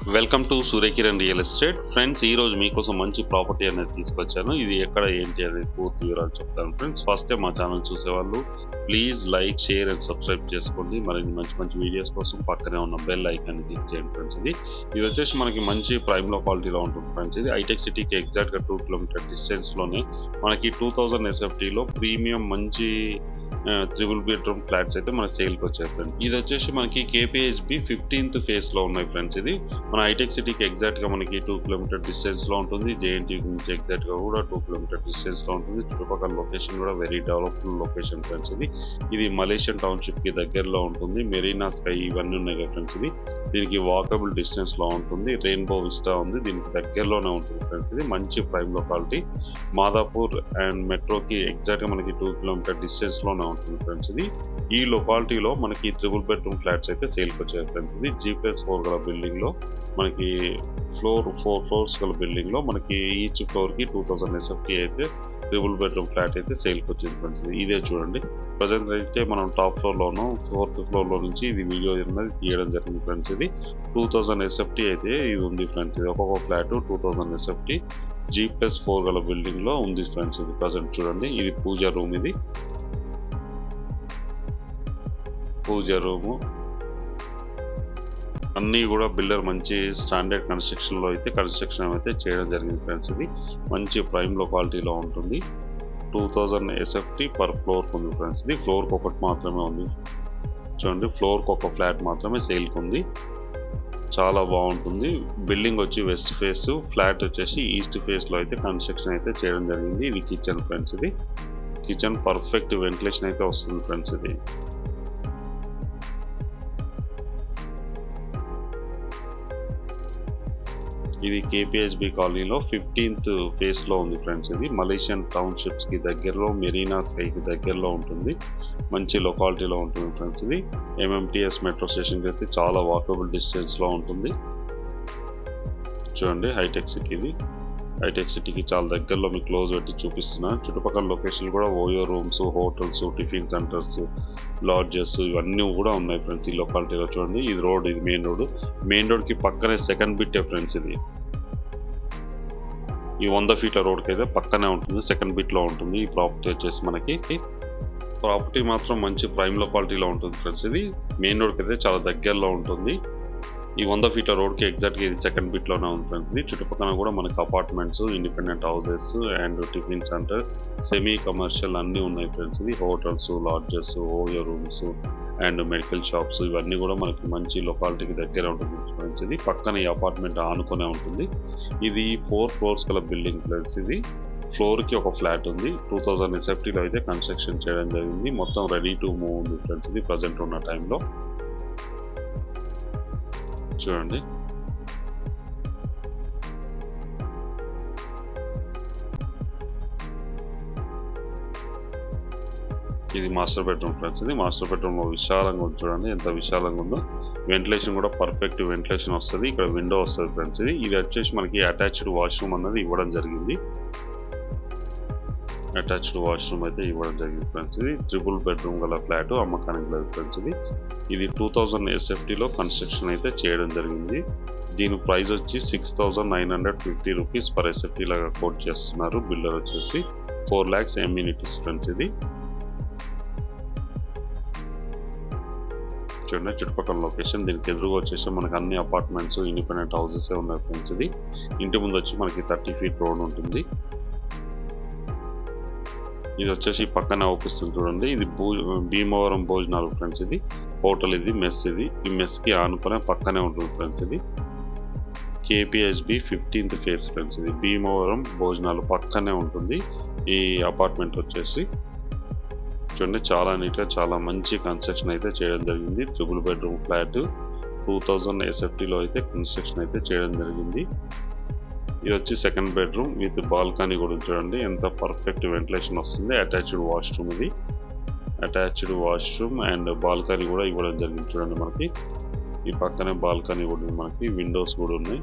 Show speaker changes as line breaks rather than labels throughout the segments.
Welcome to Surya Kiran real estate friends. ఈ రోజు మీకోసం మంచి ప్రాపర్టీ అనేది తీసుకొచ్చాను. ఇది ఎక్కడ ఏంటి అనేది పూర్తి వివరాలు చెప్తాను ఫ్రెండ్స్. ఫస్ట్ టైం మా ఛానల్ చూసేవాళ్ళు please like, share and subscribe చేసుకోండి. మరిన్ని మంచి మంచి వీడియోస్ కోసం పక్కనే ఉన్న బెల్ ఐకాన్ని క్లిక్ చేయండి ఫ్రెండ్స్. ఇది వచ్చేసి మనకి మంచి ప్రైమ్ లో క్వాలిటీలో ఉంటుంది ఫ్రెండ్స్. ఇది హైటెక్ సిటీకి ఎగ్జాక్ట్గా 2 కిలోమీటర్ డిస్టెన్స్లోనే మనకి 2000 SFTలో ప్రీమియం మంచి ట్రిపుల్ బెడ్రూమ్ ఫ్లాట్స్ అయితే మన సేల్కి వచ్చాయి ఫ్రెండ్స్. ఇది వచ్చేసి మనకి KPHB 15th ఫేజ్లో ఉన్నాయి ఫ్రెండ్స్. ఇది మన హైటెక్ సిటీకి ఎగ్జాక్ట్గా మనకి 2 కిలోమీటర్ డిస్టెన్స్లో ఉంటుంది. JNT నుంచి ఎగ్జాక్ట్గా కూడా 2 కిలోమీటర్ డిస్టెన్స్లో ఉంటుంది. చుట్టుపక్కల లొకేషన్ కూడా వెరీ డెవలప్డ్ లొకేషన్ ఫ్రెండ్స్. ఇది మలేషియన్ టౌన్షిప్కి దగ్గరలో ఉంటుంది. మెరీనా స్కై ఇవన్నీ ఉన్నాయి కదా ఫ్రెండ్స్. దీనికి వాకబుల్ డిస్టెన్స్లో ఉంటుంది. రెయిన్బో విస్టా ఉంది, దీనికి దగ్గరలోనే ఉంటుంది ఫ్రెండ్స్. ఇది మంచి ప్రైమ్ లొకాలిటీ. మాదాపూర్ అండ్ మెట్రోకి ఎగ్జాక్ట్గా మనకి 2 కిలోమీటర్ డిస్టెన్స్లోనే ఉంటుంది ఫ్రెండ్స్. ఈ లొకాలిటీలో మనకి ట్రిపుల్ బెడ్రూమ్ ఫ్లాట్స్ అయితే సేల్కి వచ్చాయి ఫ్రెండ్స్. ఇది G+4 గల బిల్డింగ్లో మనకి 4 ఫ్లోర్స్ గల బిల్డింగ్లో మనకి ఈచ్ ఫ్లోర్కి 2000 SFT అయితే ట్రిపుల్ బెడ్రూమ్ ఫ్లాట్ అయితే సేల్కి వచ్చింది ఫ్రెండ్స్. ఇదే చూడండి, ప్రజెంట్ అయితే మనం టాప్ ఫ్లోర్లోనూ 4th ఫ్లోర్లో నుంచి ఇది వీడియో అనేది తీయడం జరిగింది ఫ్రెండ్స్. ఇది 2000 SFT అయితే ఇది ఉంది ఫ్రెండ్స్. ఇది ఒక్కొక్క ఫ్లాట్ 2000 SFT G+4 గల బిల్డింగ్లో ఉంది ఫ్రెండ్స్. ఇది ప్రజెంట్ చూడండి, ఇది పూజ రూమ్. ఇది పూజ రూము అన్నీ కూడా బిల్డర్ మంచి స్టాండర్డ్ కన్స్ట్రక్షన్ అయితే చేయడం జరిగింది ఫ్రెండ్స్. ఇది మంచి ప్రైమ్ లో క్వాలిటీలో ఉంటుంది. 2000 SFT పర్ ఫ్లోర్ ఉంది ఫ్రెండ్స్. ఇది ఫ్లోర్కి ఒకటి మాత్రమే ఉంది చూడండి, ఫ్లోర్కి ఒక ఫ్లాట్ మాత్రమే సేల్కి ఉంది. చాలా బాగుంటుంది. బిల్డింగ్ వచ్చి వెస్ట్ ఫేస్, ఫ్లాట్ వచ్చేసి ఈస్ట్ ఫేస్లో అయితే కన్స్ట్రక్షన్ అయితే చేయడం జరిగింది. ఇది కిచెన్ ఫ్రెండ్స్. ఇది కిచెన్ పర్ఫెక్ట్ వెంటిలేషన్ అయితే వస్తుంది ఫ్రెండ్స్. ఇది KPHB కాలనీలో 15th ఫేజ్లో ఉంది ఫ్రెండ్స్. ఇది మలేషియన్ టౌన్షిప్స్కి దగ్గరలో, మెరీనా స్కైకి దగ్గరలో ఉంటుంది. మంచి లొకాలిటీలో ఉంటుంది ఫ్రెండ్స్. ఇది MMTS మెట్రో స్టేషన్కి అయితే చాలా వాకబుల్ డిస్టెన్స్లో ఉంటుంది. చూడండి హైటెక్ సిటీ. ఇది హైటెక్ సిటీకి చాలా దగ్గరలో మీకు క్లోజ్ పెట్టి చూపిస్తున్నాను. చుట్టుపక్కల లొకేషన్ కూడా OYO rooms, hotels, tiffin centres, lodges ఇవన్నీ కూడా ఉన్నాయి ఫ్రెండ్స్ ఈ లొకాలిటీలో. చూడండి ఇది రోడ్, ఇది మెయిన్ రోడ్కి పక్కనే సెకండ్ బిట్టే ఫ్రెండ్స్. ఇది ఈ 100 ఫీట్ల రోడ్కి అయితే పక్కనే ఉంటుంది, సెకండ్ బిట్లో ఉంటుంది. ఈ ప్రాపర్టీ వచ్చేసి మనకి ప్రాపర్టీ మాత్రం మంచి ప్రైమ్ లొకాలిటీలో ఉంటుంది ఫ్రెండ్స్. ఇది మెయిన్ రోడ్కి అయితే చాలా దగ్గరలో ఉంటుంది. ఈ 100 ఫీట్ల రోడ్కి ఎగ్జాక్ట్గా ఇది సెకండ్ బిట్లోనే ఉంది ఫ్రెండ్స్. చుట్టుపక్కల కూడా మనకి apartments, independent houses and tiffin centre, semi commercial అన్నీ ఉన్నాయి ఫ్రెండ్స్. ఇది hotels, lodges, OYO rooms and medical shops ఇవన్నీ కూడా మనకి మంచి లొకాలిటీకి దగ్గర ఉంటుంది ఫ్రెండ్స్. ఇది పక్కన ఈ అపార్ట్మెంట్ ఆనుకునే ఉంటుంది. ఇది 4 ఫ్లోర్స్ గల బిల్డింగ్ ఫ్రెండ్స్. ఇది ఫ్లోర్కి ఒక ఫ్లాట్ ఉంది. 2000 SFTలో అయితే కన్స్ట్రక్షన్ చేయడం జరిగింది. మొత్తం రెడీ టు మూవ్ ఉంది ఫ్రెండ్స్. ఇది ప్రజెంట్ ఉన్న టైంలో చూడండి. ఇది మాస్టర్ బెడ్రూమ్ ఫ్రెండ్స్. ఇది మాస్టర్ బెడ్రూమ్లో విశాలంగా ఉంది. చూడండి ఎంత విశాలంగా ఉందో. వెంటిలేషన్ కూడా పర్ఫెక్ట్ వెంటిలేషన్ వస్తుంది. ఇక్కడ విండో వస్తుంది ఫ్రెండ్స్. ఇది వచ్చేసి మనకి అటాచ్డ్ వాష్రూమ్ అన్నది ఇవ్వడం జరిగింది. అటాచ్డ్ వాష్రూమ్ అయితే ఇవ్వడం జరిగింది ఫ్రెండ్స్. ఇది ట్రిపుల్ బెడ్రూమ్ గల ఫ్లాట్ అమ్మకానికి లేదు ఫ్రెండ్స్. ఇది 2000 SFTలో కన్స్ట్రక్షన్ అయితే చేయడం జరిగింది. దీని ప్రైస్ వచ్చి 6950 రూపీస్ పర్ SFT లాగా కోట్ చేస్తున్నారు. బిల్డర్ వచ్చేసి 4 lakhs ఎమ్యూనిటీస్ ఫ్రెండ్స్. ఇది చూడండి చుట్టుపక్కల లొకేషన్. దీనికి ఎదురుగా వచ్చేసి మనకి అన్ని అపార్ట్మెంట్స్, ఇండిపెండెంట్ హౌసెస్ ఉన్నాయి ఫ్రెండ్స్. ఇది ఇంటి ముందు వచ్చి మనకి 30 feet రోడ్ ఉంటుంది. ఇది వచ్చేసి పక్కనే అవుపిస్తుంది చూడండి. ఇది భీమవరం భోజనాలు ఫ్రెండ్స్. ఇది హోటల్, ఇది మెస్. ఈ మెస్కి ఆనుకునే పక్కనే ఉంటుంది ఫ్రెండ్స్. ఇది KPHB 15th ఫేజ్ ఫ్రెండ్స్. ఇది భీమవరం భోజనాలు పక్కనే ఉంటుంది ఈ అపార్ట్మెంట్ వచ్చేసి. చూడండి చాలా నీట్గా, చాలా మంచి కన్స్ట్రక్షన్ అయితే చేయడం జరిగింది. ట్రిపుల్ బెడ్రూమ్ ఫ్లాట్ 2000 SFTలో అయితే కన్స్ట్రక్షన్ అయితే చేయడం జరిగింది. ఇది వచ్చి సెకండ్ బెడ్రూమ్ విత్ బాల్కనీ కూడా చూడండి ఎంత పర్ఫెక్ట్ వెంటిలేషన్ వస్తుంది. Attached washroom. ఇది అటాచ్డ్ వాష్రూమ్ అండ్ బాల్కనీ కూడా ఇవ్వడం జరిగింది. చూడండి మనకి ఈ పక్కనే బాల్కనీ కూడా ఉంది. మనకి విండోస్ కూడా ఉన్నాయి.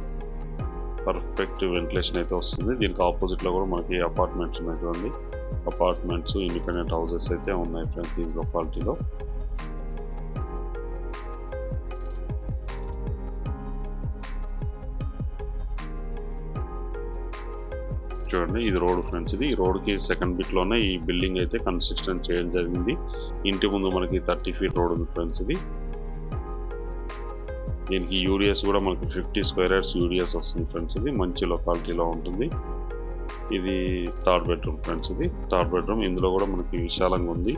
పర్ఫెక్ట్ వెంటిలేషన్ అయితే వస్తుంది. దీనికి ఆపోజిట్లో కూడా మనకి అపార్ట్మెంట్స్ ఉన్నాయి చూడండి. అపార్ట్మెంట్స్, ఇండిపెండెంట్ హౌసెస్ అయితే ఉన్నాయి ఫ్రెండ్స్ ఈ లొకాలిటీలో. చూడండి ఇది రోడ్ ఫ్రెండ్స్. ఇది రోడ్కి సెకండ్ బిట్లోనే ఈ బిల్డింగ్ అయితే కన్స్ట్రక్షన్ చేయడం జరిగింది. ఇంటి ముందు మనకి 30 ఫీట్ రోడ్ ఉంది ఫ్రెండ్స్. ఇది దీనికి యూడిఎస్ కూడా మనకి 50 స్క్వేర్ యార్డ్స్ యూడిఎస్ వస్తుంది ఫ్రెండ్స్. ఇది మంచి లొకాలిటీలో ఉంటుంది. ఇది థర్డ్ బెడ్రూమ్ ఫ్రెండ్స్. ఇది థర్డ్ బెడ్రూమ్. ఇందులో కూడా మనకి విశాలంగా ఉంది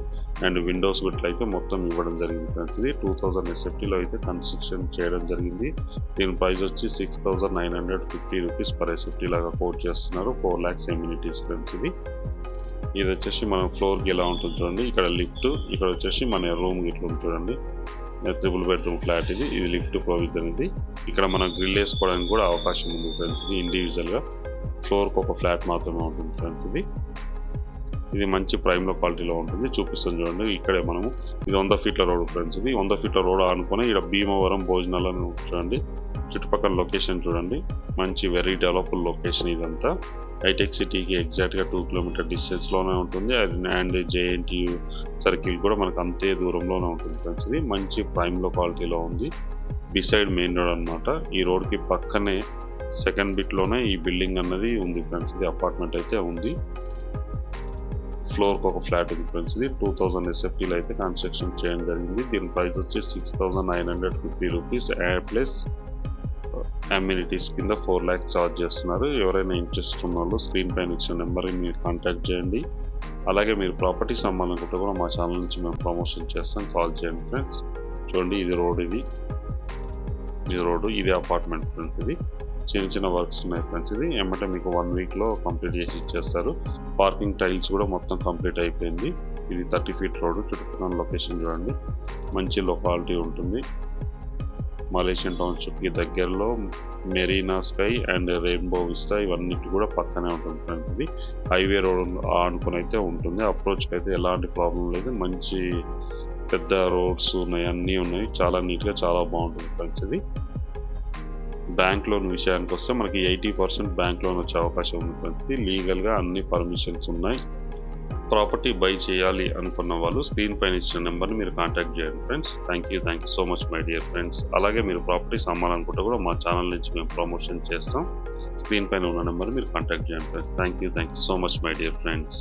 అండ్ విండోస్ అయితే మొత్తం ఇవ్వడం జరిగింది ఫ్రెండ్స్. ఇది 2000 SFTలో అయితే కన్స్ట్రక్షన్ చేయడం జరిగింది. దీని ప్రైస్ వచ్చి 6950 రూపీస్ పర్ SFT లాగా కోట్ చేస్తున్నారు. 4 lakhs ఎమ్యూనిటీస్ ఫ్రెండ్స్. ఇది వచ్చేసి మన ఫ్లోర్కి ఎలా ఉంటుంది చూడండి. ఇక్కడ లిఫ్ట్, ఇక్కడ వచ్చేసి మన రూమ్ ఇట్లా ఉంటుంది చూడండి. 3 బెడ్రూమ్ ఫ్లాట్. ఇది లిఫ్ట్ ప్రొవిజన్. ఇది ఇక్కడ మనం గ్రిల్ వేసుకోవడానికి కూడా అవకాశం ఉంది ఫ్రెండ్స్. ఇది ఇండివిజువల్గా ఫ్లోర్కి ఒక ఫ్లాట్ మాత్రమే ఉంటుంది ఫ్రెండ్స్. ఇది మంచి ప్రైమ్ లొకాలిటీలో ఉంటుంది. చూపిస్తాను చూడండి. ఇక్కడే మనము ఇది 100 ఫీట్ల రోడ్ ఫ్రెండ్స్. ఇది 100 ఫీట్ల రోడ్ అనుకుని ఇక్కడ భీమవరం భోజనాలను చూడండి. చుట్టుపక్కల లొకేషన్ చూడండి. మంచి వెరీ డెవలప్డ్ లొకేషన్. ఇదంతా హైటెక్ సిటీకి ఎగ్జాక్ట్గా 2 కిలోమీటర్ డిస్టెన్స్లోనే ఉంటుంది. అది అండ్ JNTU సర్కిల్ కూడా మనకు అంతే దూరంలోనే ఉంటుంది ఫ్రెండ్స్. ఇది మంచి ప్రైమ్ లొకాలిటీలో ఉంది. బిసైడ్ మెయిన్ రోడ్ అనమాట. ఈ రోడ్కి పక్కనే సెకండ్ బిట్లోనే ఈ బిల్డింగ్ అన్నది ఉంది ఫ్రెండ్స్. ఇది అపార్ట్మెంట్ అయితే ఉంది. ఫ్లోర్కి ఒక ఫ్లాట్ ఉంది ఫ్రెండ్స్. ఇది 2000 SFTలో అయితే కన్స్ట్రక్షన్ చేయడం జరిగింది. దీని ప్రైస్ వచ్చి 6950 రూపీస్ ప్లస్ అమ్యూనిటీస్ కింద 4 lakhs ఛార్జ్ చేస్తున్నారు. ఎవరైనా ఇంట్రెస్ట్ ఉన్న వాళ్ళు స్క్రీన్ పైన ఇచ్చిన నెంబర్ని మీరు కాంటాక్ట్ చేయండి. అలాగే మీరు ప్రాపర్టీకి సంబంధించి కూడా మా ఛానల్ నుంచి మేము ప్రమోషన్ చేస్తాం. కాల్ చేయండి ఫ్రెండ్స్. చూడండి ఇది రోడ్. ఇది రోడ్డు. ఇది అపార్ట్మెంట్ ఫ్రెండ్స్. ఇది చిన్న వర్క్స్ ఉన్నాయి ఫ్రెండ్స్. ఇది ఏమంటే మీకు 1 weekలో కంప్లీట్ చేసి ఇచ్చేస్తారు. పార్కింగ్ టైల్స్ కూడా మొత్తం కంప్లీట్ అయిపోయింది. ఇది 30 ఫీట్ రోడ్డు. చుట్టుపక్కల లొకేషన్ చూడండి. మంచి లొకాలిటీ ఉంటుంది. మలేషియన్ టౌన్షిప్కి దగ్గరలో Marina sky and rainbow vista ఇవన్నిటి కూడా పక్కనే ఉంటుంది ఫ్రెండ్స్. ఇది హైవే రోడ్ అనుకుని అయితే ఉంటుంది. అప్రోచ్కి అయితే ఎలాంటి ప్రాబ్లం లేదు. మంచి పెద్ద రోడ్స్ ఉన్నాయి, అన్నీ ఉన్నాయి. చాలా నీట్గా చాలా బాగుంటుంది ఫ్రెండ్స్. ఇది బ్యాంక్ లోన్ విషయానికి వస్తే మనకి 80% బ్యాంక్ లోన్ వచ్చే అవకాశం ఉంది ఫ్రెండ్స్. లీగల్గా అన్ని పర్మిషన్స్ ఉన్నాయి. ప్రాపర్టీ బై చేయాలి అనుకున్న వాళ్ళు స్క్రీన్ పైన ఇచ్చిన నెంబర్ని మీరు కాంటాక్ట్ చేయండి friends. Thank you so much my dear friends. అలాగే మీరు ప్రాపర్టీస్ అమ్మాలనుకుంటే కూడా మా ఛానల్ నుంచి మేము ప్రమోషన్ చేస్తాం. స్క్రీన్ పైన ఉన్న నెంబర్ని మీరు కాంటాక్ట్ చేయండి friends. Thank you so much my dear friends.